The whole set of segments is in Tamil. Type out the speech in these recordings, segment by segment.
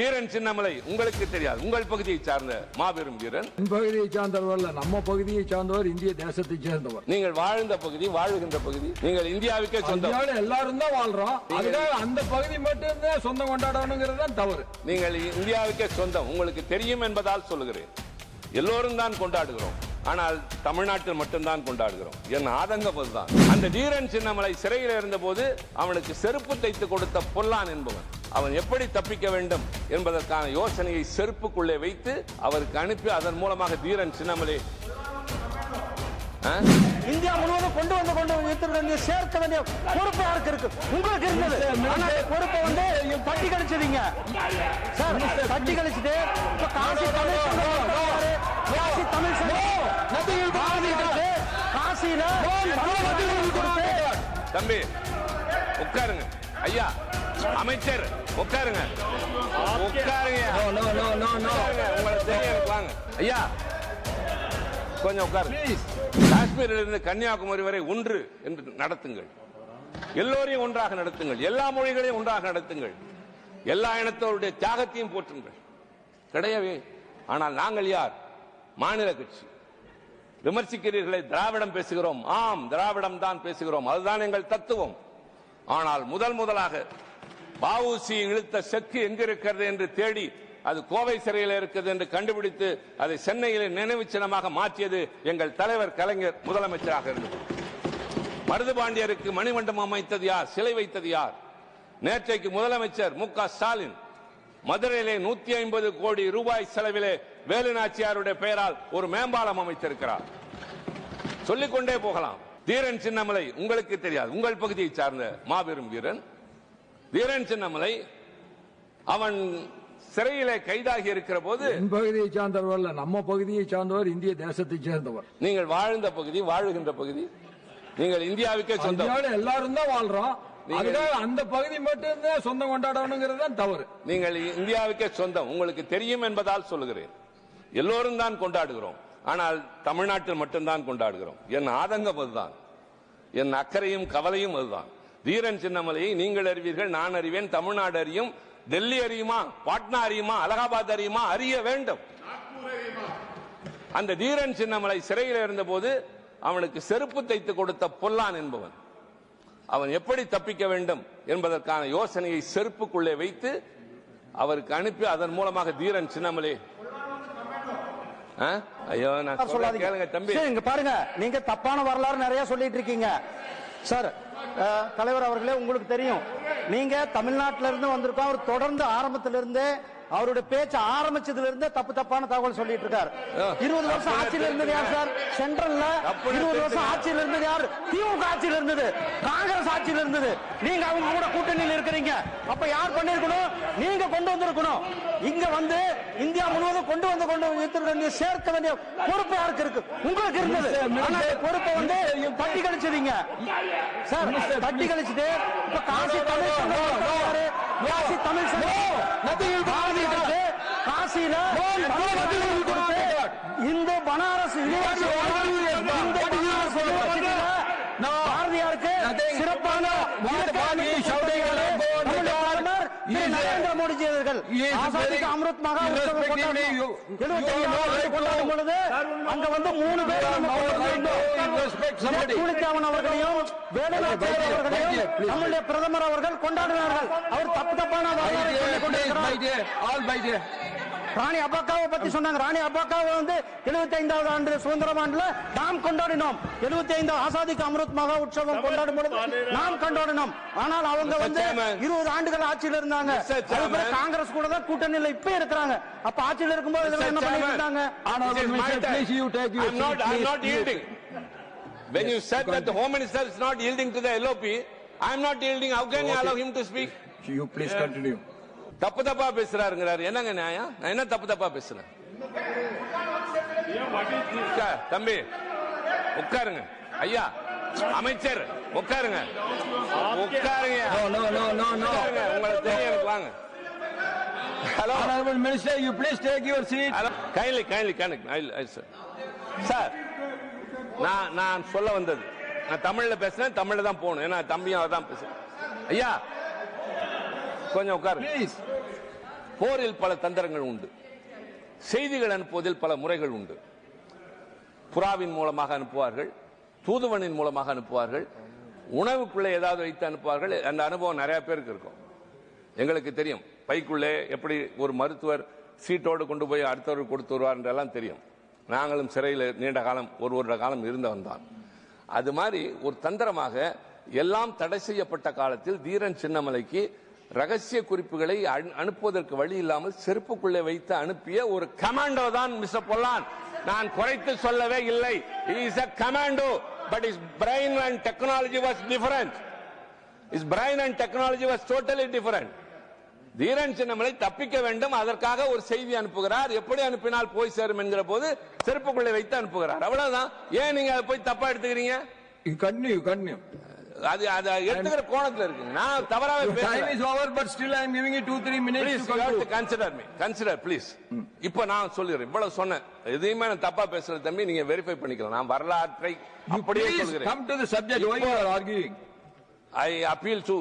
வீரன் சின்னமலை உங்களுக்கு தெரியாது, உங்கள் பகுதியை சார்ந்த மாபெரும் வீரன். பகுதியை சார்ந்தவர், நம்ம பகுதியை சார்ந்தவர், இந்திய தேசத்தை சேர்ந்தவர். நீங்கள் வாழ்ந்த பகுதி, வாழுகின்ற பகுதி, நீங்கள் இந்தியாவுக்கே சொந்தம். எல்லாரும் தான் வாழ்றோம், அதுக்காக அந்த பகுதி மட்டும் தான் சொந்தம் கொண்டாடணுங்கிறது தான் தவறு. நீங்கள் இந்தியாவுக்கே சொந்தம், உங்களுக்கு தெரியும் என்பதால் சொல்லுகிறேன். எல்லோரும் தான் கொண்டாடுகிறோம், ஆனால் தமிழ்நாட்டில் மட்டும்தான் கொண்டாடுகிறோம். என் ஆதங்கம் தான். அந்த வீரன் சின்னமலை சிறையில் இருந்த போது அவனுக்கு செருப்பு தைத்து கொடுத்த பொல்லான் என்பவன் அவன் எப்படி தப்பிக்க வேண்டும் என்பதற்கான யோசனையை செருப்புக்குள்ளே வைத்து அவருக்கு அனுப்பி அதன் மூலமாக வீரன் சின்னமலை இந்தியா முழுவதும் கொண்டு வந்து சேர்க்க வேண்டிய பொறுப்பு யாருக்கு இருக்கு? உங்களுக்கு இருந்தது. பொறுப்பை வந்து தட்டி கழிச்சிட்டீங்க சார். தட்டி கழிச்சுட்டு காசி தமிழ் காசியில தம்பி உட்காருங்க ஐயா, அமைச்சர் உட்காருங்க, உட்காருங்க. உங்களை தெரியும் வாங்க ஐயா, கொஞ்சம் உட்காருங்க. காஷ்மீரில் இருந்து கன்னியாகுமரி வரை ஒன்று என்று நடத்துங்கள். எல்லோரையும் ஒன்றாக நடத்துங்கள், எல்லா மொழிகளையும் ஒன்றாக நடத்துங்கள், எல்லா இனத்தோருடைய தியாகத்தையும் போற்றுங்கள். கிடையவே. ஆனால் நாங்கள் யார்? மாநில கட்சி. விமர்சிக்கிறீர்களே, திராவிடம் பேசுகிறோம். ஆம், திராவிடம் தான் பேசுகிறோம், அதுதான் எங்கள் தத்துவம். ஆனால் முதலாக வஉசி இழுத்த செக்கு எங்கிருக்கிறது என்று தேடி அது கோவை சிறையில் இருக்கிறது என்று கண்டுபிடித்து அதை சென்னையில் நினைவு சின்னமாக மாற்றியது எங்கள் தலைவர் கலைஞர் முதலமைச்சராக இருந்தது. மருதுபாண்டியருக்கு மணிமண்டபம் அமைத்தது யார்? சிலை வைத்தது யார்? நேற்றைக்கு முதலமைச்சர் மு.க. ஸ்டாலின் மதுரையிலே 150 கோடி ரூபாய் செலவிலே வேலுநாச்சியாருடைய பெயரால் ஒரு மேம்பாலம் அமைத்திருக்கிறார். சொல்லிக்கொண்டே போகலாம். வீரன் சின்னமலை உங்களுக்கு தெரியாது, உங்கள் பகுதியை சார்ந்த மாபெரும் வீரன். வீரன் சின்னமலை அவன் சிறையிலே கைதாகி இருக்கிற போது பகுதியை சார்ந்தவர், நம்ம பகுதியை சார்ந்தவர், இந்திய தேசத்தை சேர்ந்தவர். நீங்கள் வாழ்ந்த பகுதி, வாழுகின்ற பகுதி, நீங்கள் இந்தியாவுக்கே சொந்தம். எல்லாரும் தான் வாழ்றோம், அதுக்காக அந்த பகுதி மட்டும் தான் சொந்தம் கொண்டாடணுங்கிறது தான் தவறு. நீங்கள் இந்தியாவுக்கே சொந்தம், உங்களுக்கு தெரியும் என்பதால் சொல்லுகிறேன். எல்லோரும் தான் கொண்டாடுகிறோம், ஆனால் தமிழ்நாட்டில் மட்டும்தான் கொண்டாடுகிறோம். என் ஆதங்கம் அதுதான், என் அக்கறையும் கவலையும் அதுதான். வீரன் சின்னமலையை நீங்கள் அறிவீர்கள், நான் அறிவேன், தமிழ்நாடு அறியும், டெல்லி அறியுமா, பாட்னா அறியுமா, அலகாபாத் அறியுமா, அறிய வேண்டும். அந்த வீரன் சின்னமலை சிறையில் இருந்த போது அவனுக்கு செருப்பு தைத்து கொடுத்த பொல்லான் என்பவன் அவன் எப்படி தப்பிக்க வேண்டும் என்பதற்கான யோசனையை செருப்புக்குள்ளே வைத்து அவருக்கு அனுப்பி அதன் மூலமாக வீரன் சின்னமலை ஐயோ நான் கேளுங்க தம்பி, இங்க பாருங்க, நீங்க தப்பான வரலாறு நிறைய சொல்லிட்டு இருக்கீங்க சார். தலைவர் அவர்களே, உங்களுக்கு தெரியும், நீங்க தமிழ்நாட்டில இருந்து வந்திருக்கோம். அவர் தொடர்ந்து ஆரம்பத்திலிருந்து அவருடைய பேச்சு ஆரம்பிச்சதுல இருந்து தப்பான தகவல் சொல்லிட்டு இருக்காரு. 20 வருஷம் ஆட்சியில் இருந்தது யார் சார்? சென்ட்ரல்ல 20 வருஷம் ஆட்சியில் இருந்தது யார்? திமுக ஆட்சியில் இருந்தது, காங்கிரஸ் ஆட்சியில் இருந்தது. நீங்க அவங்க கூட கூட்டணியில் இருக்கிறீங்க. அப்ப யார் பண்ணிருக்கணும்? நீங்க கொண்டு வந்திருக்கணும். இங்க வந்து இந்தியா முழுவதும் கொண்டு வந்து சேர்க்க வேண்டிய பொறுப்பு யாருக்கு இருக்கு? உங்களுக்கு இருந்தது. பொறுப்பை வந்து தட்டி கழிச்சிட்டீங்க சார். தட்டி கழிச்சுட்டு இப்ப காசி தமிழ் காசியில இந்த பனாரஸ் பாரதியாருக்கு சிறப்பான நரேந்திர மோடிஜி அவர்கள் அமிர்த் மகா உற்சவம் கொண்டாடும் பொழுது அங்க வந்து 3 பேர் அவர்களையும் வேலுநாச்சியார் அவர்களையும் நம்முடைய பிரதமர் அவர்கள் கொண்டாடினார்கள். அவர் தப்பான ராணி அப்பாக்காவை பத்தி சொன்னாங்க. ராணி அப்பாக்காவை வந்து 75வது ஆண்டு சுதந்திர ஆண்டுல நாம் கொண்டாடினோம். 75 ஆசாதிக்கு அமிர்த் மகா உற்சவம் கொண்டாடும் பொழுது நாம் கொண்டாடினோம். ஆனால் அவங்க வந்து 20 ஆண்டுகள் ஆட்சியில் இருந்தாங்க. காங்கிரஸ் கூட தான் கூட்டணியில் இப்ப இருக்கிறாங்க. அப்ப ஆட்சியில் இருக்கும்போது என்ன பண்ணிட்டு இருந்தாங்க? When you said that the Home Minister is not yielding to the LOP, I am not yielding. How can you allow him to speak? You please continue. தப்பா பேசுறாருங்கிறாரு. என்னங்க நியாயம்? நான் என்ன தப்பா பேசுறேன்? தம்பி உட்காருங்க ஐயா, அமைச்சர் உட்காருங்க, உட்காருங்க. உங்களை தெரியும் வாங்க. Hello, Honorable Minister, you please take your seat. Kindly. Sir, நான் சொல்ல வந்தது, நான் தமிழ்ல பேசுறேன், தமிழ்ல தான் போகணும். ஏன்னா தம்பியும் அதான் பேசுறேன். ஐயா கொஞ்சம் உட்காரு. போரில் பல தந்திரங்கள் உண்டு, செய்திகள் அனுப்புவதில் பல முறைகள் உண்டு. புறாவின் மூலமாக அனுப்புவார்கள், தூதுவனின் மூலமாக அனுப்புவார்கள், உணவுக்குள்ளே ஏதாவது வைத்து அனுப்புவார்கள். அந்த அனுபவம் நிறைய பேருக்கு இருக்கும். எங்களுக்கு தெரியும், பைக்குள்ளே எப்படி ஒரு மருத்துவர் சீட்டோடு கொண்டு போய் அடுத்தவர்கள் கொடுத்து வருவார் என்றெல்லாம் தெரியும். நாங்களும் சிறையில் நீண்ட காலம், ஒரு வருட காலம் இருந்தவன் தான். அது மாதிரி ஒரு தந்திரமாக எல்லாம் தடை செய்யப்பட்ட காலத்தில் தீரன் சின்னமலைக்கு ரகசிய குறிப்புகளை அனுப்புவதற்கு வழி இல்லாமல் செருப்புக்குள்ளே வைத்து அனுப்பிய ஒரு கமாண்டோ தான் மிஸ்டர் பொல்லான். நான் குறைத்து சொல்லவே இல்லை. He is a commando, but his brain and technology was different. His brain and technology was totally different. Dheeran Chinnamalai தப்பிக்க வேண்டும், அதற்காக ஒரு செய்தி அனுப்புகிறார். எப்படி அனுப்பினால் போய் சேரும் என்கிற போது செருப்புக்குள்ளே வைத்து அனுப்புகிறார். அவ்வளவுதான். ஏன் நீங்க அதை போய் தப்பா எடுத்துக்கிறீங்க? கன்னியூ அது எடுத்துக்கிற கோணத்துல இருக்கு. நான் தவறாக இப்ப நான் சொல்லிடுறேன். இவ்வளவு சொன்னேன், எதையுமே நான் தப்பா பேசுறது தம்பி, நீங்க வெரிஃபை பண்ணிக்கலாம். நான் வரலாற்றை அப்படியே சொல்கிறேன். I appeal to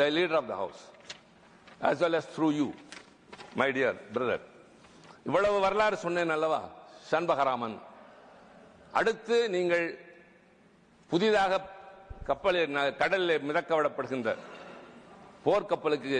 the leader of the house as well as through you, my dear brother. இவ்வளவு வரலாறு சொன்னேன் அல்லவா சண்பகராமன். அடுத்து நீங்கள் புதிதாக கடலில் மிதக்க விடப்படுகின்ற போர்க்கப்பலுக்கு